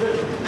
Thank you.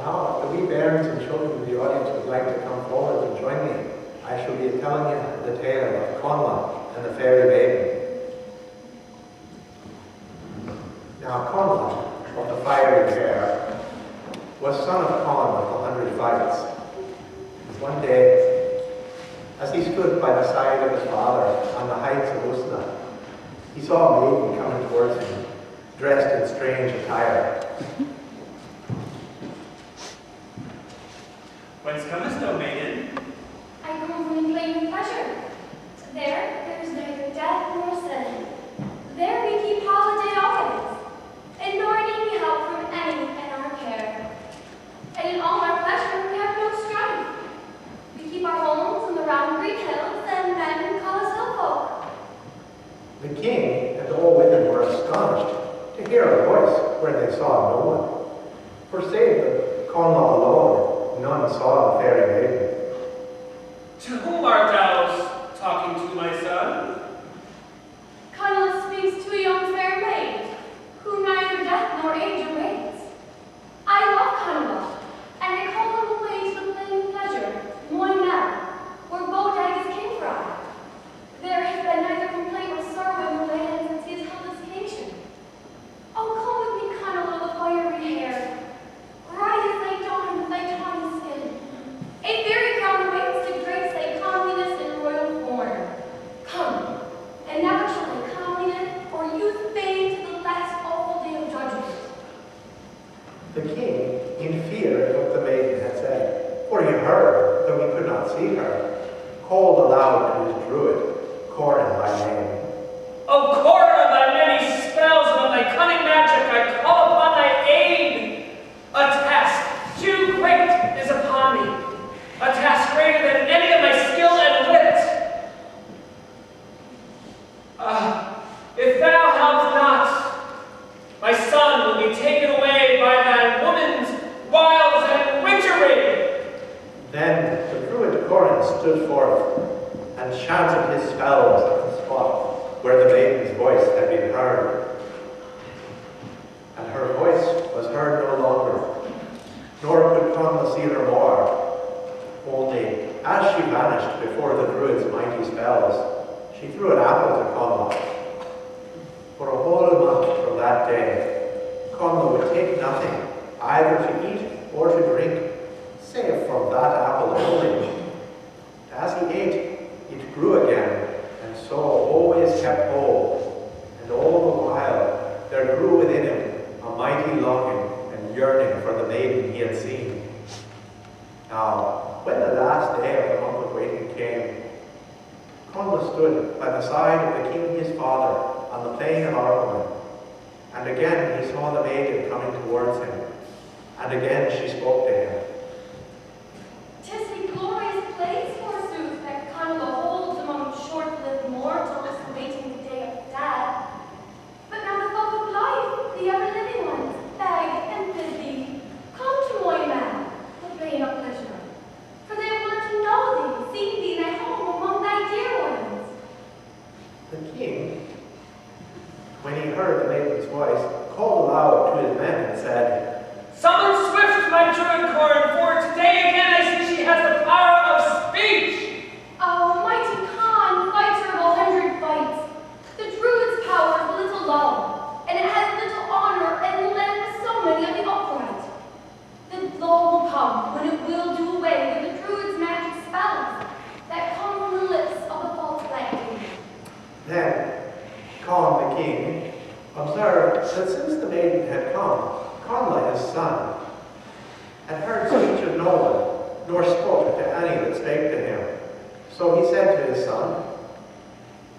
Now, if the wee bairns and children in the audience would like to come forward and join me, I shall be telling you the tale of Conla and the Fairy Maiden. Now, Conla, of the fiery pair, was son of Con of the 100 Fights. One day, as he stood by the side of his father on the heights of Usna, he saw a maiden coming towards him, dressed in strange attire. Whence comest thou, maiden? I come from plain pleasure. There is neither death nor sin. There we keep holiday always, and nor need we help from any in our care. And in all our pleasure we have no strife. We keep our homes in the round green hills, and men call us hill folk. The king and all women were astonished to hear a voice where they saw no one. For save the Conla alone, none saw the Fairy Maiden. To whom art thou talking to, my son? Conla speaks to a young fair maid, who neither death nor age awaits. I love Conla, and I call him away to the plain pleasure, Moynell, where Bodag is came from. and chanted his spells at the spot where the maiden's voice had been heard. And her voice was heard no longer, nor could Conla see her more. Only, as she vanished before the druid's mighty spells, she threw an apple to Conla. For a whole month from that day, Conla would take nothing, either to eat or to drink, save from that apple only. As he ate, it grew again, and so always kept whole. And all the while, there grew within him a mighty longing and yearning for the maiden he had seen. Now, when the last day of the month of waiting came, Conla stood by the side of the king his father on the plain of Romeyn, and again he saw the maiden coming towards him, and again she spoke to him. "'Tis a glorious place, forsooth, that Conla holds among short-lived mortals awaiting the day of death. But now the folk of life, the ever-living ones, beg and bid thee, come to Romeyn, the plain of pleasure. For they want to know thee, see thee thy home among thy dear ones." The king, when he heard the maiden's voice, called aloud to his men and said, Summon swift, my druid corn, for today again I see she has the power of speech. "Oh, mighty Khan, fighter of 100 fights, the druid's power is little love, and it has little honor and lends so many of the upright. The law will come when it will do away with the druid's magic spells that come from the lips of the false lightning." Then Con the king observed that since the maiden had come, Conla his son had heard speech of no one, nor spoke to any that spake to him. So he said to his son,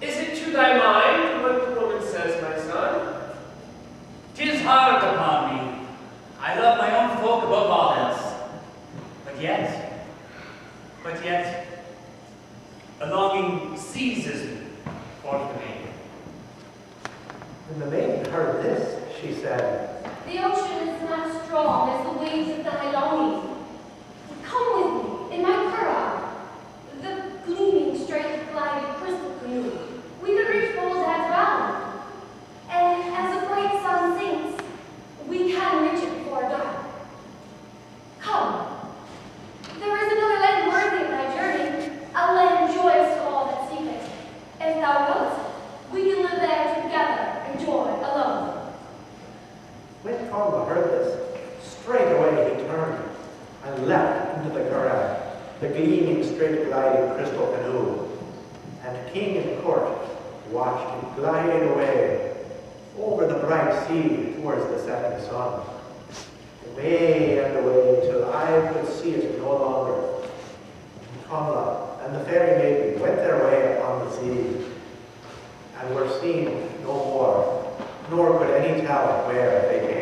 Is it to thy mind what the woman says, my son? 'Tis hard upon me. I love my own folk above all else. But yet, a longing seizes me for the maiden. when the maiden heard this, she said, "The ocean is not as strong as the waves of thy longing. Come with me in my curragh, the gleaming, straight-glided crystal canoe. We can reach Boldad's round, and as the bright sun sinks, we can reach it before dark. Come, there is another land worthy of thy journey, a land joyous to all that seek it. If thou wilt, we can live there together in joy alone." When Conla heard this, straightway he turned and leapt into the curragh, the gleaming, straight-gliding crystal canoe, and king and court watched it glide away over the bright sea towards the setting sun. Away and away till I could see it no longer. Conla and the fairy maiden went their way upon the sea, and were seen no more, nor could any tell where they came.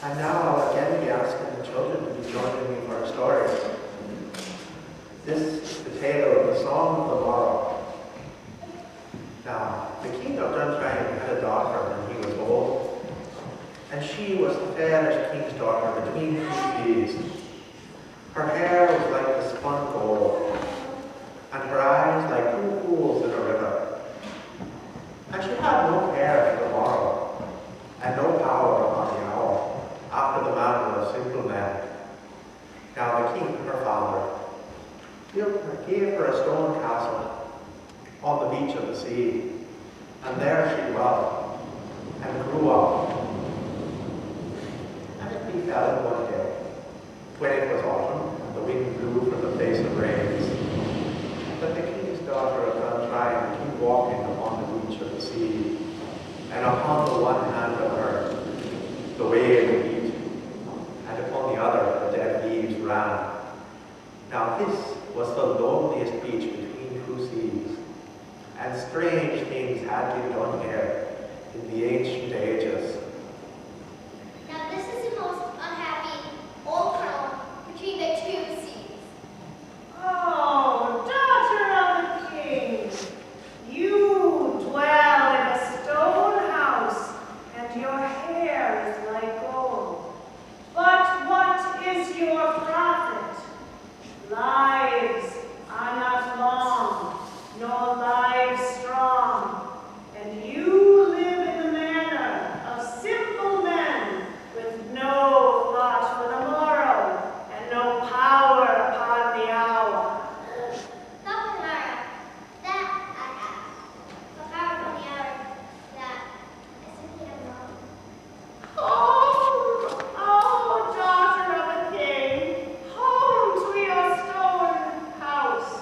And now I'll again be asking the children to be joining me for our stories. This is the tale of the Song of the Morrow. Now, the king of Duntrein had a daughter when he was old, and she was the fairest king's daughter between two seas. Her hair was like the spun gold, and her eyes like two pools in a river. And she had no care for the morrow, and no power upon the hour, after the manner of simple men. Now the king, her father, gave her a stone castle on the beach of the sea, and there she dwelt and grew up. And it befell one day, when it was autumn and the wind blew from the face of rains, that the king's daughter of Duntrein came walking upon the beach of the sea, and upon the one hand of her the wave beat, and upon the other the dead leaves ran. Now this was the loneliest beach between two seas, and strange things had been done here in the ancient ages. Now this is the most unhappy old colonel between the two seas. Oh, daughter of the king, you dwell in a stone house, and your hair is like gold. But what is your profit? Lives are not long, nor lives strong, and you live in the manner of simple men, with no thought for the morrow, and no power upon the hour. Not the hour, that I have. The power upon the hour, that I simply don't know. Oh, daughter of a king, home to your stone house.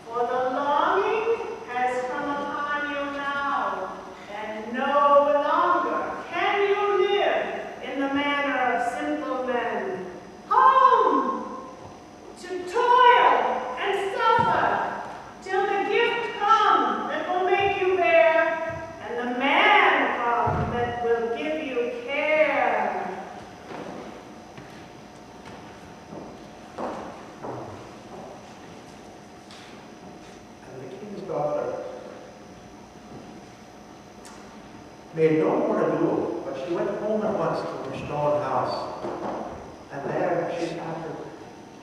For the longing has come upon you now, and no longer can you live in the manner of simple men. Home to toil and suffer, till the gift come that will make you bear, and the man come that will give you care. And the king's daughter made no more ado, but she went home at once to her stone house. And there she sat her.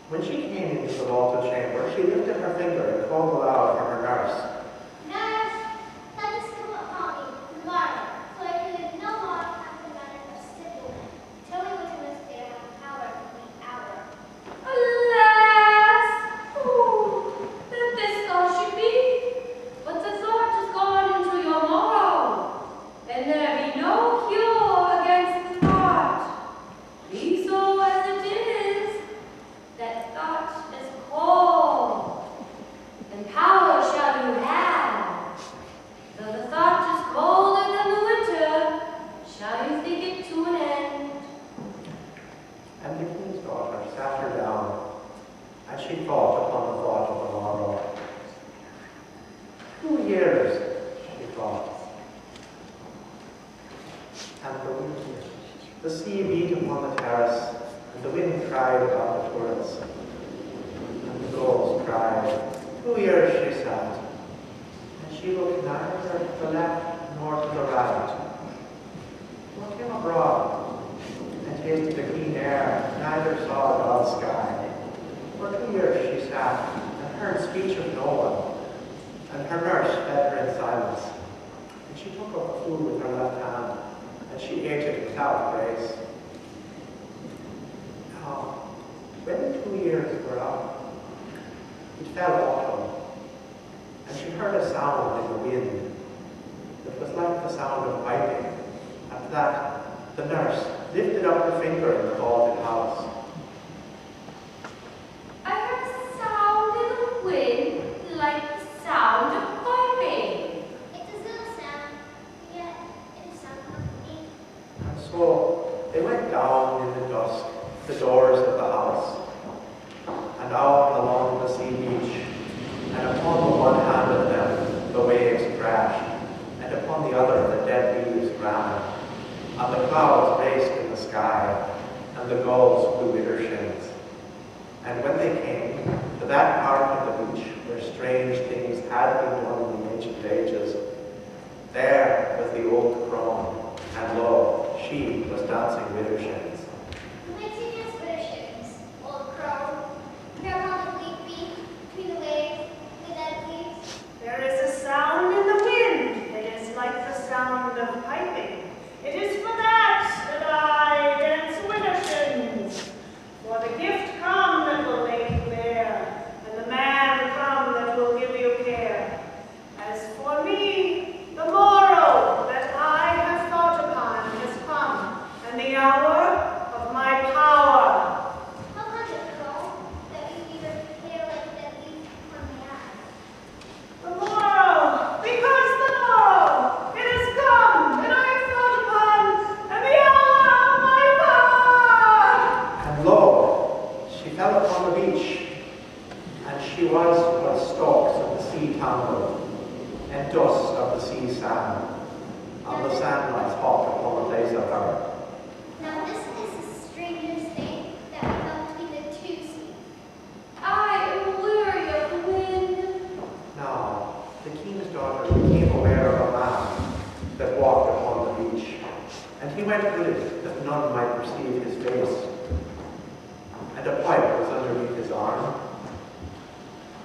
When she came into the vaulted chamber, she lifted her finger and called aloud for her nurse. Nurse, let us come upon me tomorrow. and the sea beat upon the terrace, and the wind cried about the turrets. And the gulls cried. 2 years she sat, and she looked neither to the left nor to the right. But came abroad, and tasted the clean air, neither saw the dull sky. For 2 years she sat, and heard speech of no one, and her nurse fed her in silence. And she took up food with her left hand, and she ate it without grace. Now, when the 2 years were up, it fell autumn, and she heard a sound in the wind that was like the sound of piping. At that, the nurse lifted up her finger in the vaulted house. I heard a sound in the wind, like the sound of piping. It's a little sound, yet it is sound company. And so they went down in the dusk, the doors of the house, and out along the sea beach, and upon the one hand of them the waves crashed, and upon the other the dead leaves ran, and the clouds raced in the sky, and the gulls flew widdershins. And when they came to that part of the beach where strange things had been done in the ancient ages, there was the old crone, and lo, she was dancing widdershins. When she gets visions, old crow, grab on the bleak beak between the waves with that leaves. There is a sound in the wind. It is like the sound of piping. It is for that I dance widdershins. For the gift come that will make you bear, and the man come that will give you care. As for me, the morrow that I have thought upon has come, and the hour of my power. How comes it, crow, that you either pale like that leaf upon the eye? The morrow, because the morrow, it has come, and I have thought upon, and the hour of my power. And lo, she fell upon the beach, and she was but stalks of the sea tumbled, and dust of the sea sand, and the sandlights hopped upon the place of her. Now this is the strangest thing that fell between the two seas. I am weary of the wind. Now, the king's daughter became aware of a man that walked upon the beach, and he went with it that none might perceive his face. And a pipe was underneath his arm,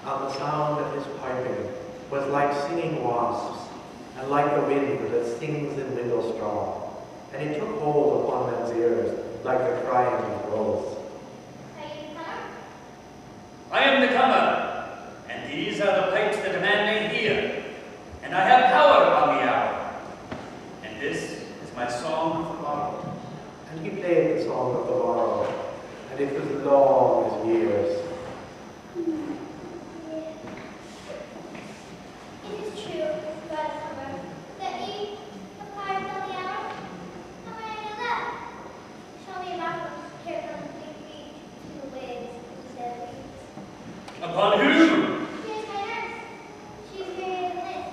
and the sound of his piping was like singing wasps, and like the wind that sings in window straw. And it took hold upon men's ears like the crying of crows. Are you come? I am the comer, and these are the pipes that a man may hear, and I have power on the hour. And this is my song of the morrow. And he played the song of the morrow, and it was long as years. It is true, Godfather, that ye have power on the hour. How may I know that? Show me about them, carried on the bleak beach to the waves with dead leaves. Upon whom? She is my nurse. She is very lit.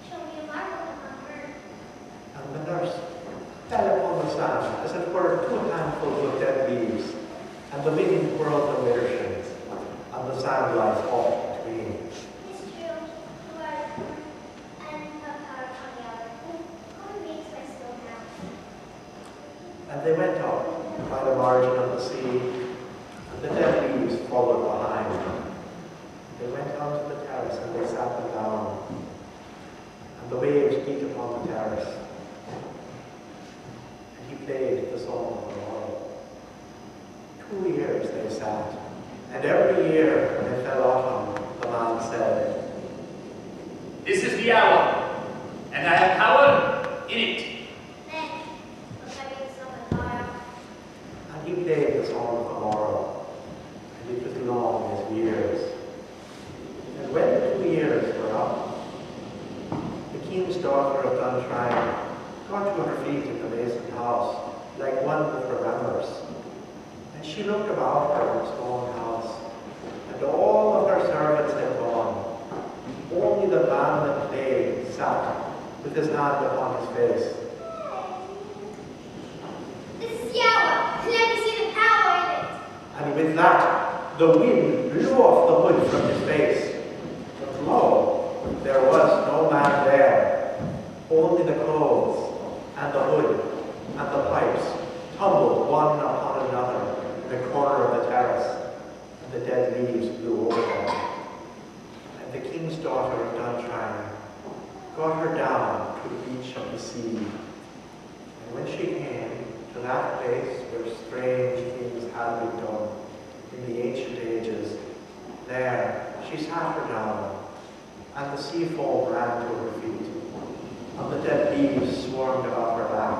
Show me a marvel upon her. And the nurse fell upon the sand, as it were 2 handfuls of dead leaves, and the wind whirled the widdershins, and the sand lies off between. It is true, you are a poor, and have power upon the hour. Come and makes my still now. And they went up by the margin of the sea, and the dead leaves followed behind. They went out to the terrace, and they sat them down, and the waves beat upon the terrace. And he played the song of the morrow. 2 years they sat, and every year when it fell autumn, the man said, This is the hour, and I have power in it. Then, look at me so much fire. and he played the song of the morrow, and it was long as years. And when the 2 years were up, the king's daughter of Duntryne got to her feet in the masoned house, like one that remembers. And she looked about her in the stone house, and all of her servants had gone. Only the man that played sat with his hand upon his face. and with that, the wind blew off the hood from his face. But lo, there was no man there, only the clothes, and the hood, and the pipes, tumbled one upon another in the corner of the terrace, and the dead leaves blew over them. And the king's daughter of Duntran got her down to the beach of the sea. And when she came to that place where strange things had been done in the ancient ages, there she sat her down, and the sea foam ran to her feet, and the dead leaves swarmed about her back,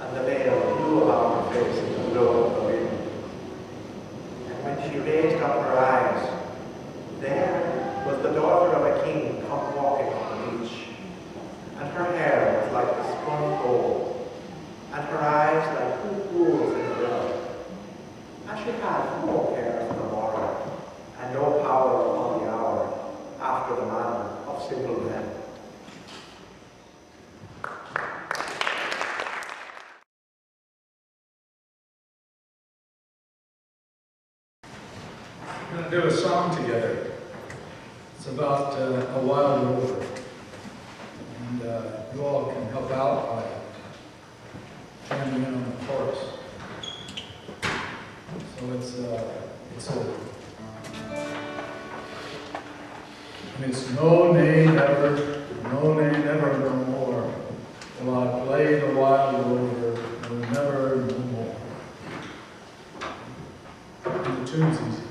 and the veil blew about her face in the blow of the wind. And when she raised up her eyes, there was the daughter of a king come walking on the beach, and her hair was like the spun gold, and her eyes like two pools in the river. And she had no care for the morrow, and no power upon the hour, after the manner of simple men. We're going to do a song together. It's about a wild rover. And you all can help out by joining in on the chorus. So it's no nay never, no more. Will I play the wild rover, no never, no more. And the tune's easy.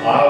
Wow.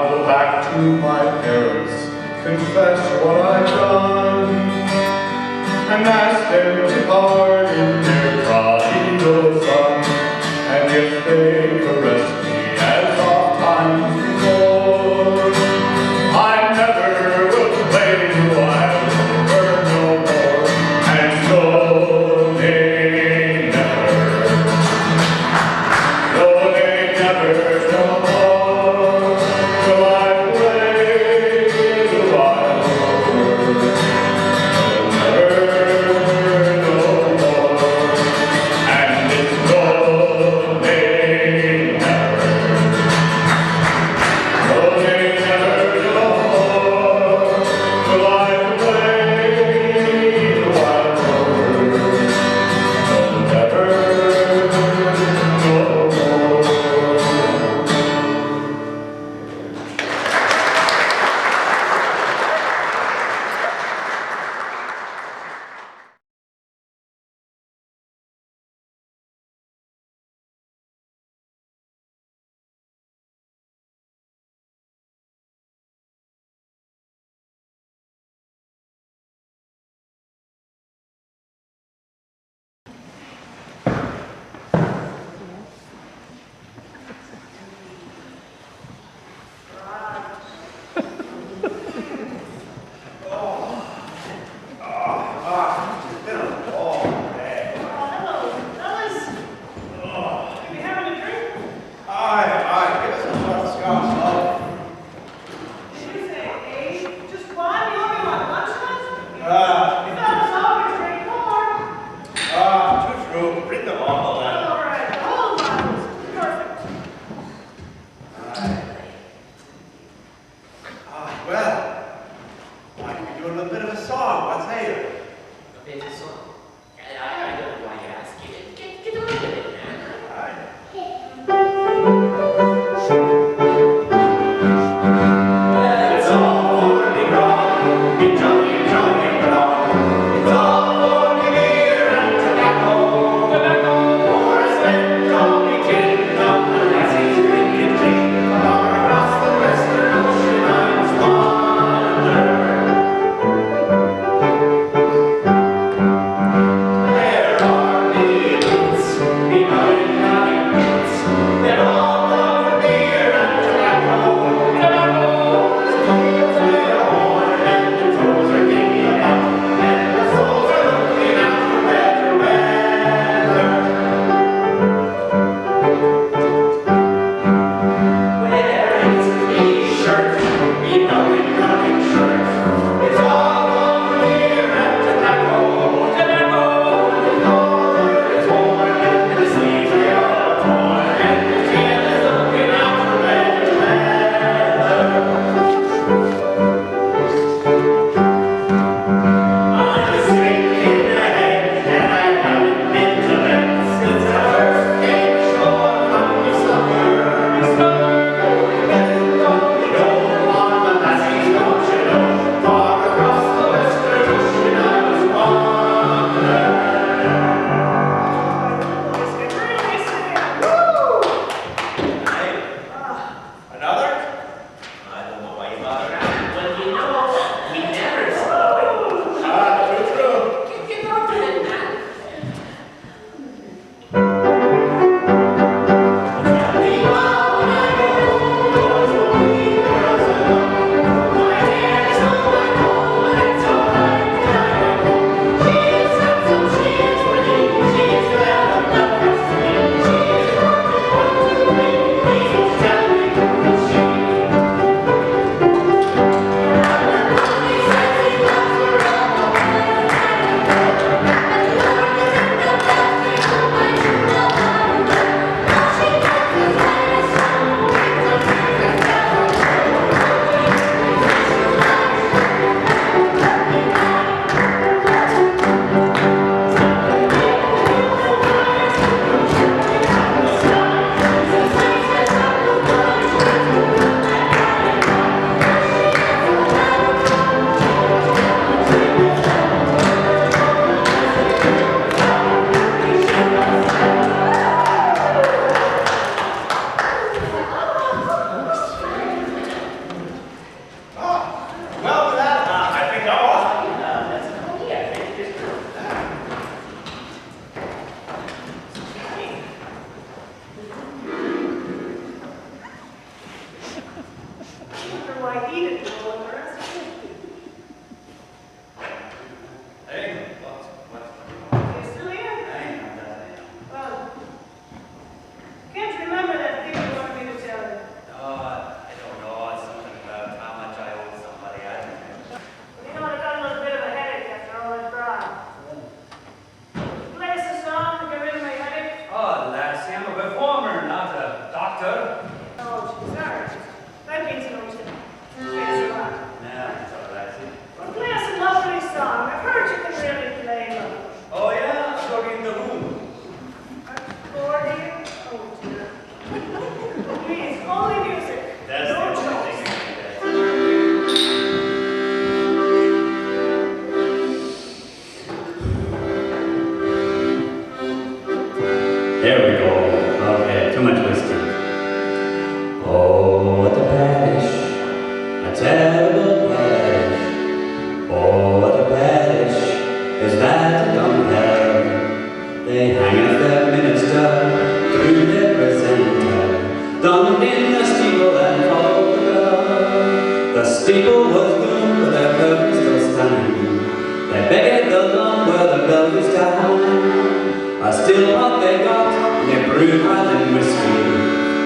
still what they got, they brewed Highland whiskey.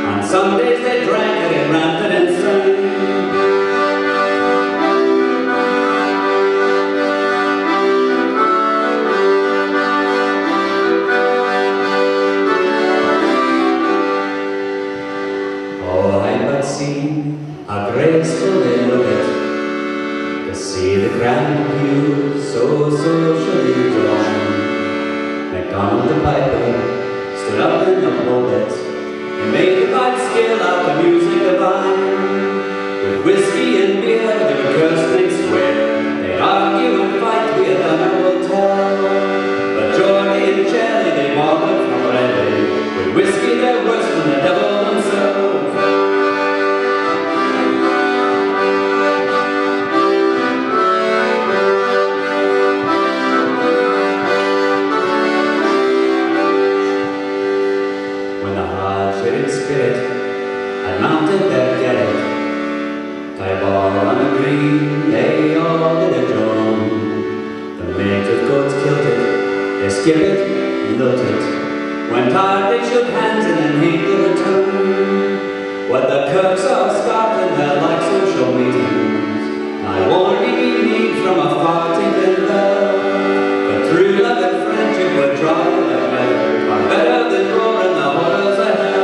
On Sundays they drank it and ranted and sang. Oh, I but seen how graceful they look it, to see the grand pew so socially drawn. MacDonald the piper stood up in the pulpit and made the pipe scale out the music divine. With whiskey and beer they would curse and swear, they'd argue and fight, we had done our will tell. But Geordie and Jelly they bothered from Brady, with whiskey they're worse than the devil themselves. Spirit had mounted their garret, Tyball on the green, they all did a drum. The maids with goats kilted, they skip it, looked it. When tired they shook hands and then hated a tune. What the Kirks of Scotland had like social meetings, I warning you need from a far tinkling bell. But through love and friendship would draw you like leather, far better than roaring the horrors of hell.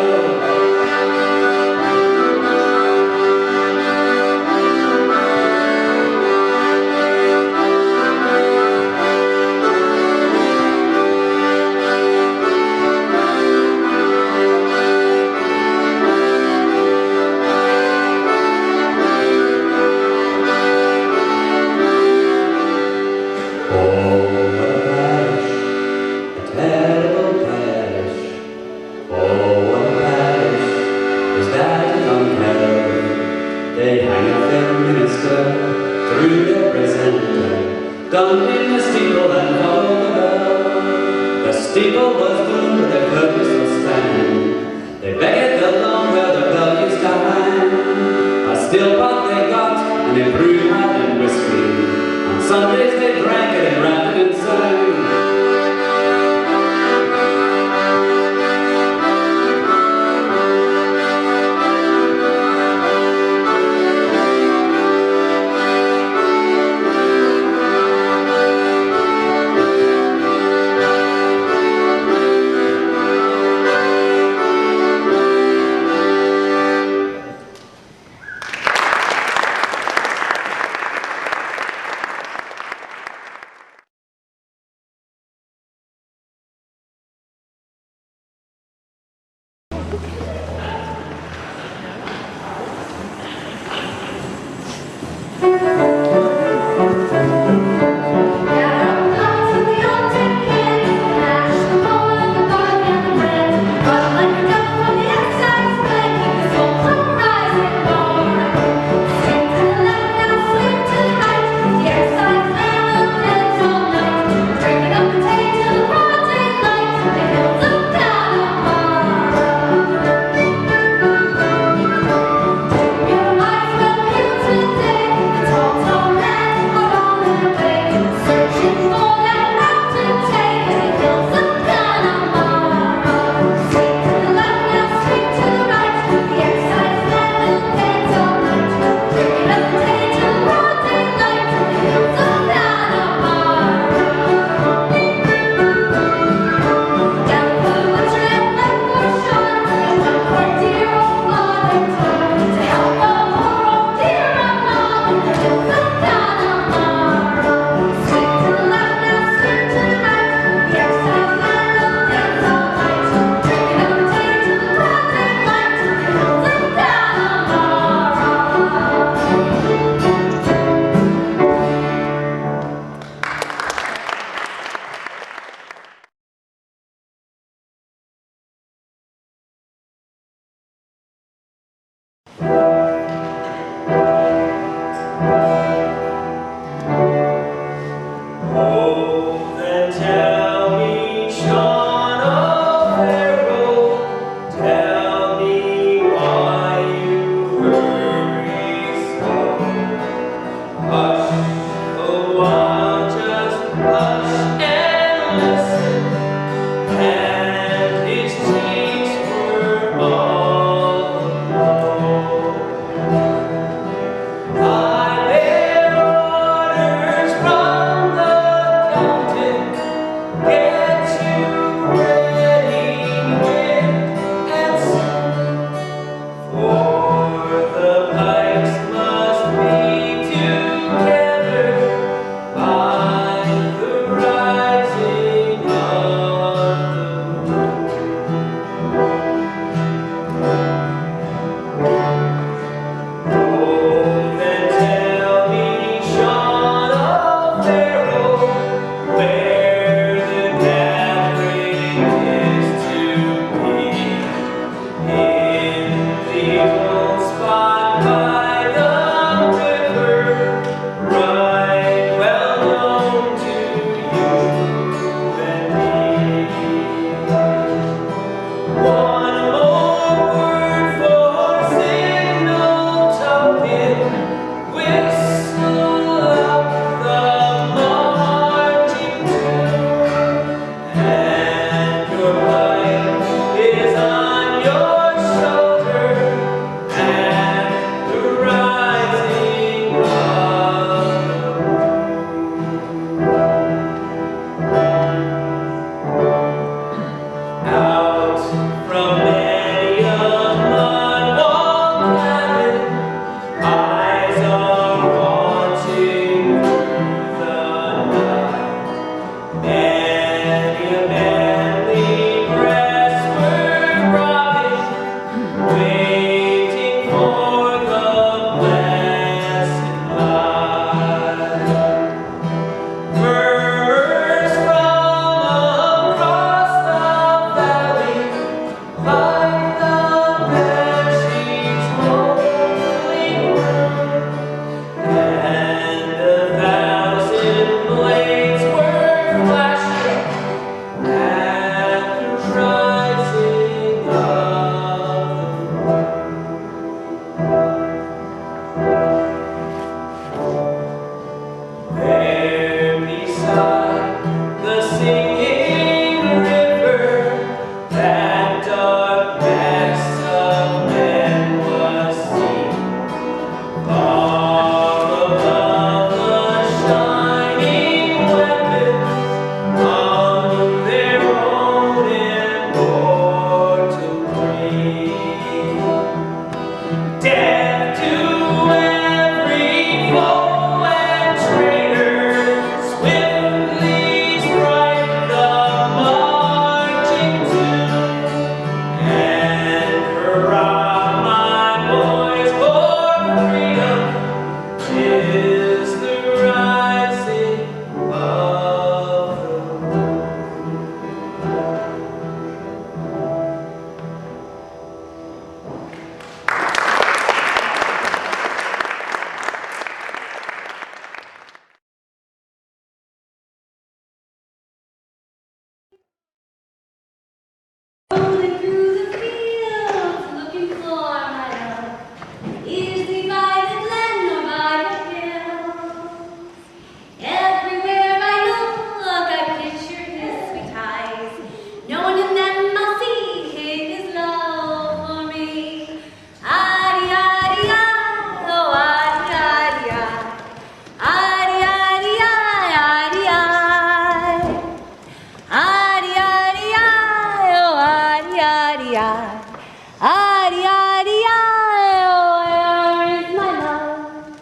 Down in the steeple and follow the bell. The steeple was doomed with the curtains of stand. They begged along where the bell used to hang. A still pot they got and they brewed Highland whiskey. On Sundays they drank it and ranted and sang. Hush, oh, just hush and listen. where is my love?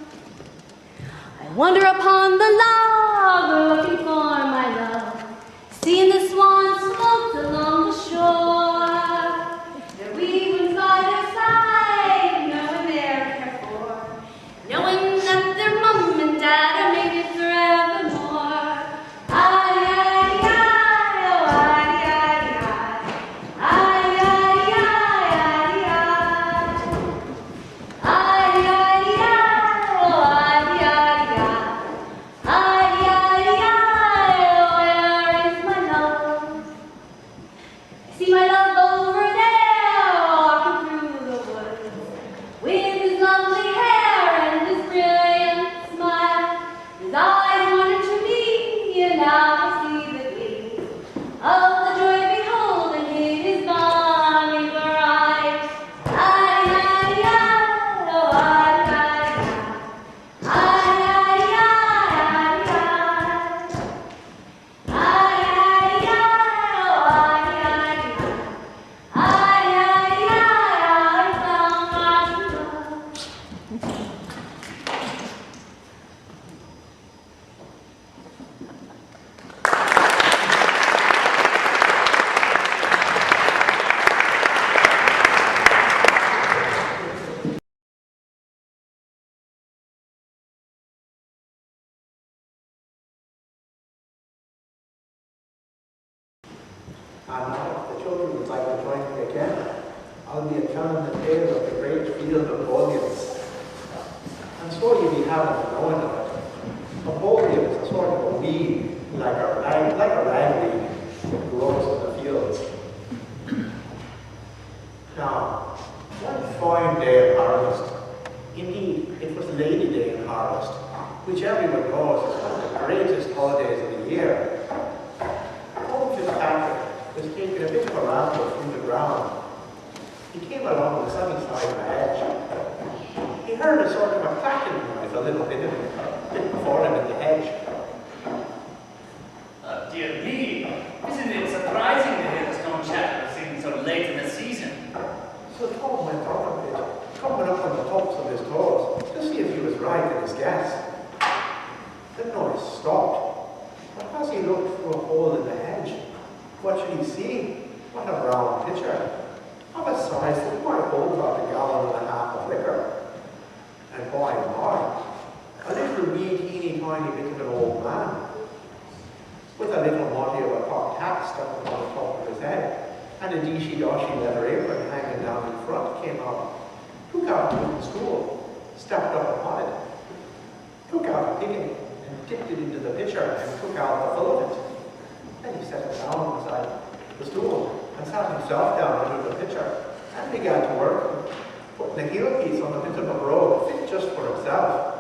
I wander upon the log, looking for my love, seeing the swans float along the shore. They're weaving by their side, knowing they're cared for, knowing that their mom and dad are made forevermore. And now, if the children would like to join me again, I'll be telling the tale of the great field of Bolians. And so you'll be having a knowing of it. A Bolian is a sort of a weed, like a ragweed that grows in the fields. Now, one fine day of harvest, indeed, it was Lady Day in harvest, which everyone knows is one of the greatest holidays of the year. Old Fitzpatrick was taking a bit of a ramble through the ground. He came along the sunny side of the hedge. He heard a sort of a clacking noise a little bit before him in the hedge. Dear me, isn't it surprising to hear the stone chatter singing so late in the season? So Tom went on a bit, coming up on the tops of his toes to see if he was right in his guess. The noise stopped, but as he looked through a hole in the hedge, what should he see? What a brown pitcher, of a size that might hold about 1.5 gallons of liquor. And boy, a little wee teeny tiny bit of an old man, with a little motty of a cocked hat stuck on the top of his head, and a deeshy-doshy leather apron hanging down in front, came out, took out a wooden stool, stepped up upon it, took out a piggin, and dipped it into the pitcher, and took out the full of it. Then he sat it down beside the stool, and sat himself down under the pitcher, and began to work, putting a heel piece on a bit of a brogue, fit just for himself.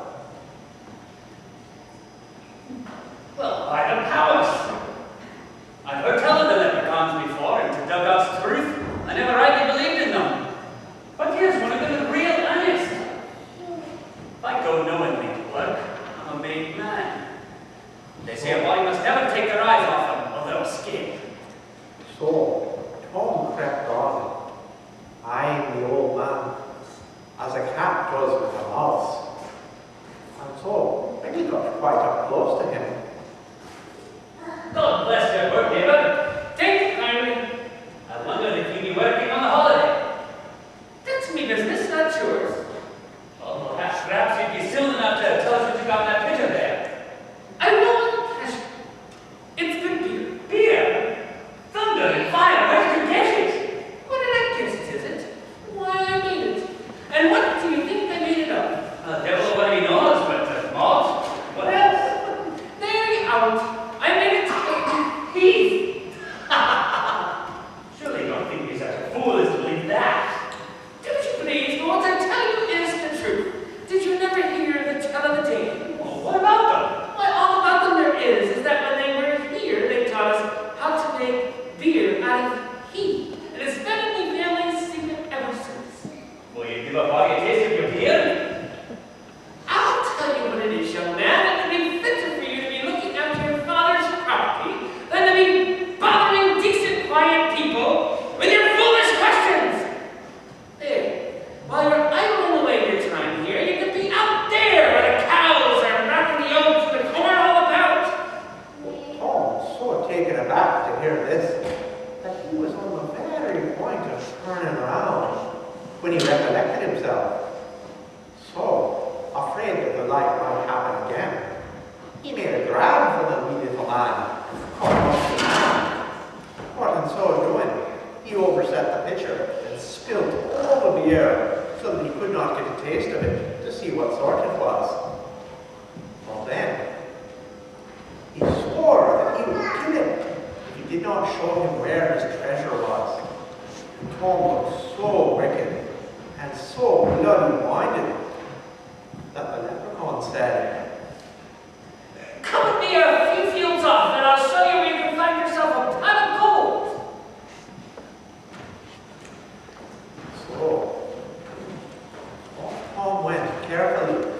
Well, by the powers! I've heard tell of the leprechauns before, and to Dugout's truth, I never rightly believed in them. But here's one of them in real earnest. If I go knowingly to work, I'm a made man. They say a boy must never take their eyes off them, or they'll escape. So, Tom crept on, eyeing the old man, as a cat does with a mouse. And so, when he got quite up close to him, God bless your work, David. Take it kindly. I wondered if you'd be working on the holiday. That's me business, not yours. Although perhaps you'd be soon enough to tell us what you got in that picture there. I know it. It's good beer. Beer? Thunder and fire, where'd you get it? What did I guess it isn't? Why, I made it. And what do you think I made it of? The devil already knows, but malt. What else? There you out. I made it Heath! Surely you don't think you're such a fool as to believe that. Don't you please, but what I tell you is the truth. Did you never hear the tell of the tale? Well, what about them? Why, all about them there is that when they were here, they taught us how to make beer out of heath. And it's been in the family's secret ever since. Will you give a body a taste of your beer? I'll tell you what it is, young man. It would be fitter for you to be looking after your father's property than to be bothering decent, quiet people with your foolish questions. point of turning around when he recollected himself. So, afraid that the like might happen again, he made a grab for the wee little man, caught him up to his hand. But in so doing, he overset the pitcher and spilled all the beer so that he could not get a taste of it to see what sort it was. Well then, he swore that he would kill him if he did not show him where his treasure was. And Tom looked so wicked and so bloody-minded that the leprechaun said, "Come with me a few fields off, and I'll show you where you can find yourself a ton of gold." So, off Tom went carefully,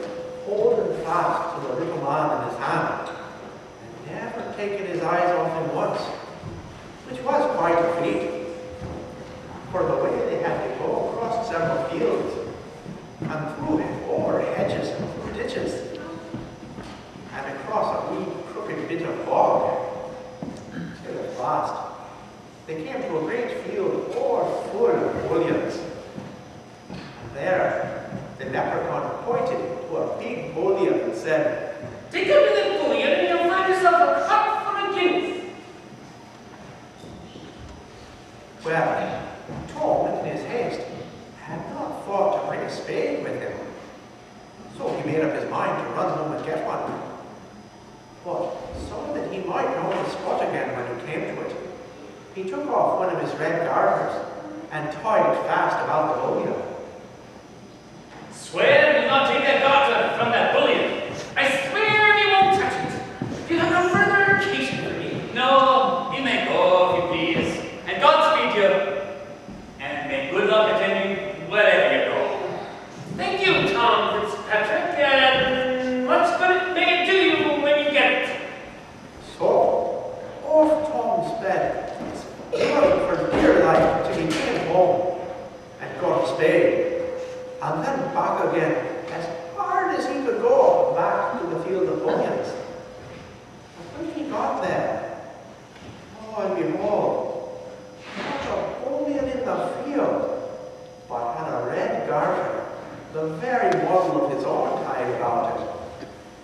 holding fast to the little man in his hand, and never taking his eyes off him once, which was quite a feat. For the way they had to go across several fields, and through it over hedges and through ditches, and across a wee crooked bit of bog, till at last they came to a great field all full of bullions. And there the leprechaun pointed to a big bullion and said, "Take up with that bullion and you'll find yourself a cup for a guinea." well, Tom, in his haste, had not thought to bring a spade with him. So he made up his mind to run home and get one. But so that he might know the spot again when he came to it, he took off one of his red garters and tied it fast about the bullion. Swear you'll not take that garter from that bullion. I swear you won't touch it. You have no further occasion for me. No, you may go if you please. And Godspeed you. And may good luck attend you wherever you go. Thank you, Tom Fitzpatrick, and much good may it do you when you get it. So, off Tom sped, running for dear life till he came home and got a spade, and then back again as hard as he could go back to the field of bullions. And when he got there, oh, and behold, not a bullion in the field, but had a red garter, the very model of his own tied about it.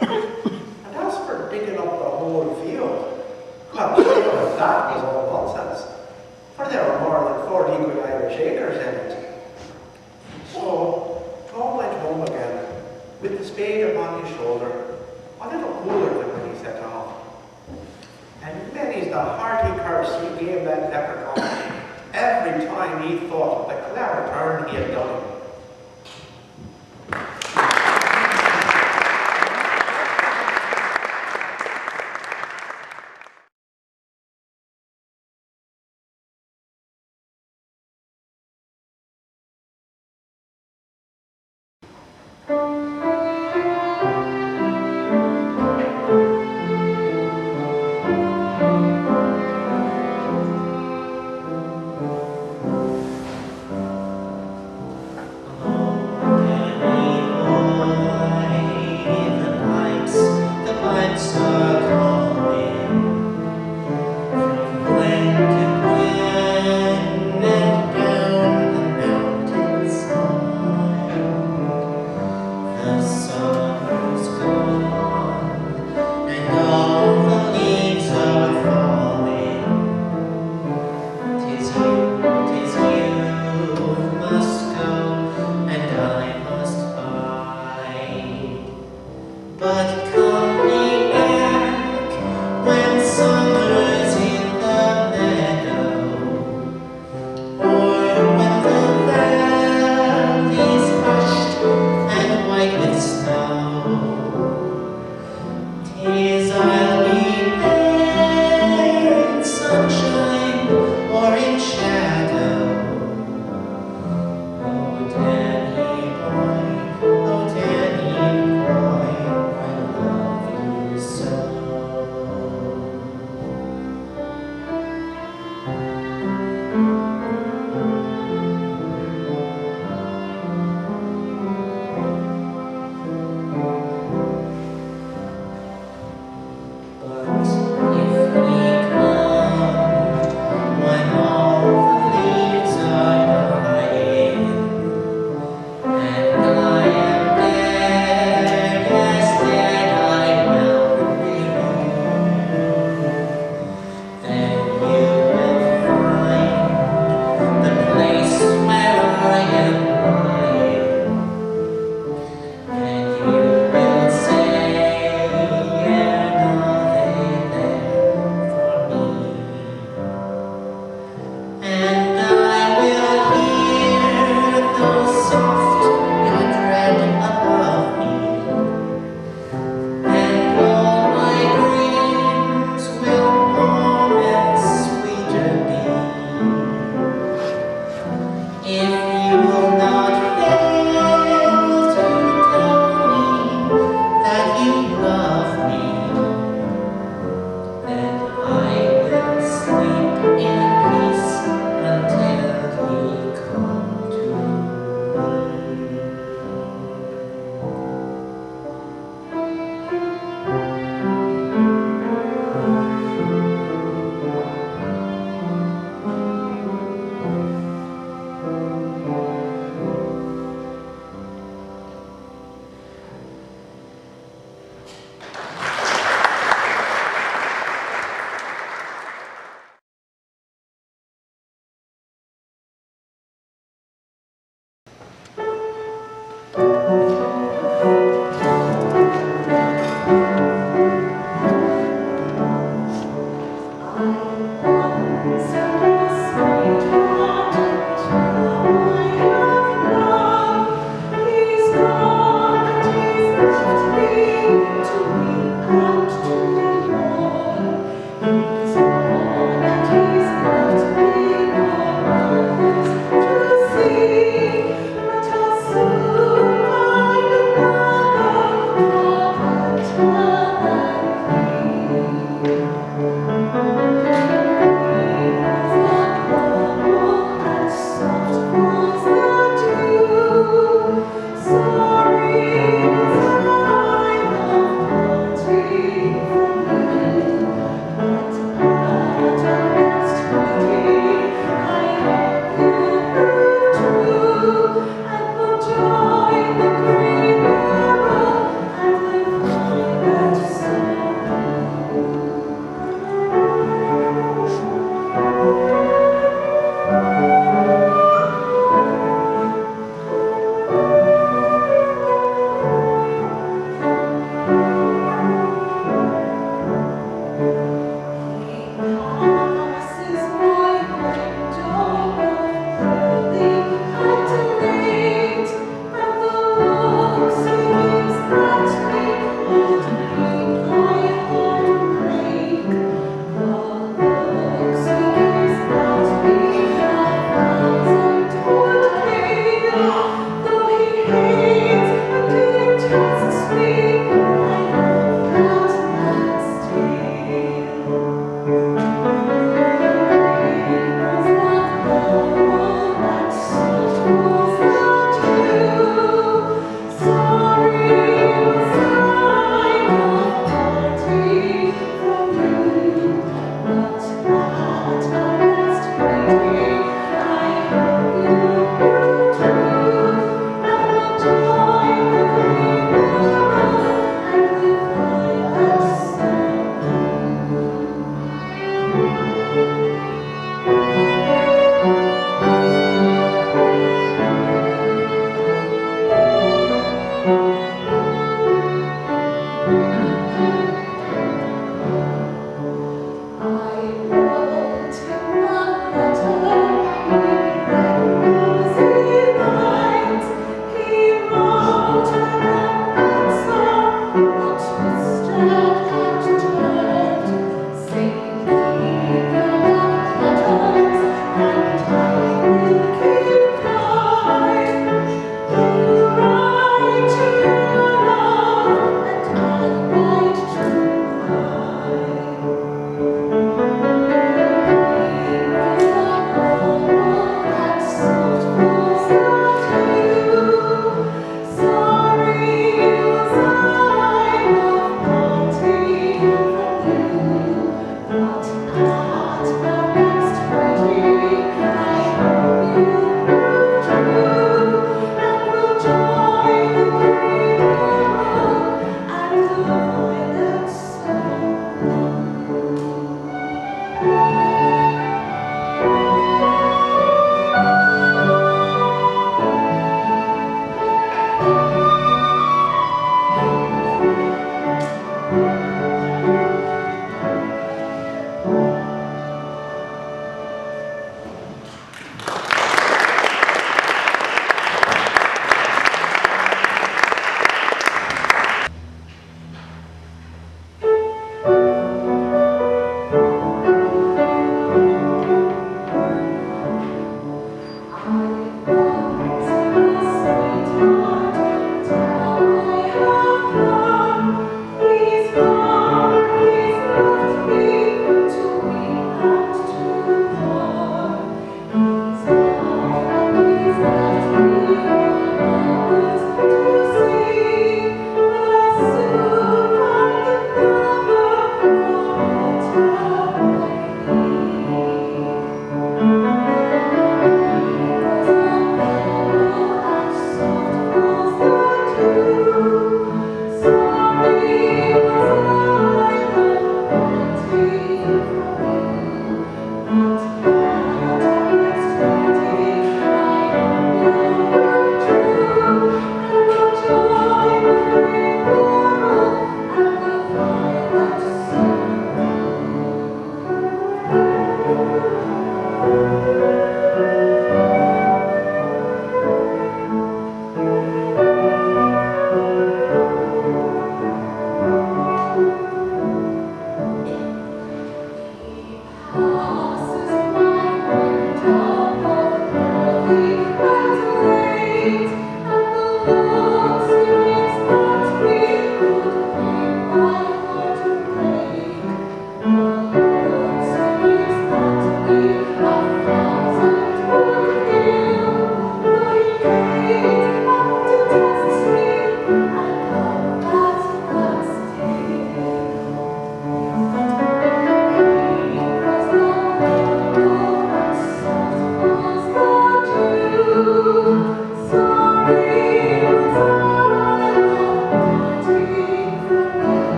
And as for digging up the whole field, well, sure, that was all nonsense, for there were more than 40 good Irish acres in it. So Tom went home again, with the spade upon his shoulder, a little cooler than when he set off. And many's the hearty curse he gave that leprechaun every time he thought of the clever turn he had done him. The If